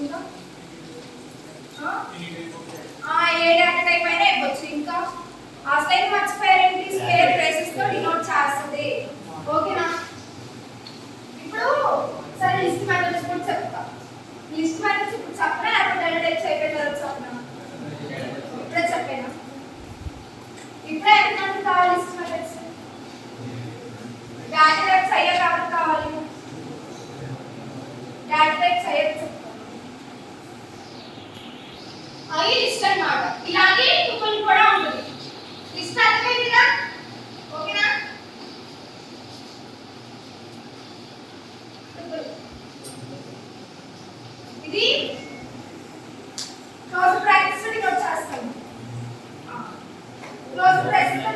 ఇంకా ఏ data type అయినా ఇవ్వచ్చు. ఇంకా ఆ స్లైడ్ మర్చిపోయారేంటి, స్క్వేర్ బ్రేసెస్ తో డినోట్ చేస్తుంది. ఓకేనా? ఇప్పుడు సరే లిస్ట్ మెథడ్స్ కూడా చెప్తా. లిస్ట్ మెథడ్స్ ఇప్పుడు చెప్పనా లేకపోతే డేటా టైప్స్ అయిపోయిన తర్వాత చెప్పనా? ఇప్పుడే చెప్పేనా? ఇప్పుడే ఎంత కావాలి లిస్ట్ మెథడ్స్? డేటా టైప్స్ అయ్యే కాబట్టి కావాలి. డేటా టైప్స్ అయ్యే ఐ లిస్ట్ అన్నమాట. ఇలాగే టుపుల్ కూడా ఉంటుంది. లిస్ట్ అర్థమైందిగా? ఓకేనా? ఇది క్లోజ్ బ్రాకెట్స్ తో డినోట్ చేస్తాం. క్లోజ్ బ్రాకెట్స్ తో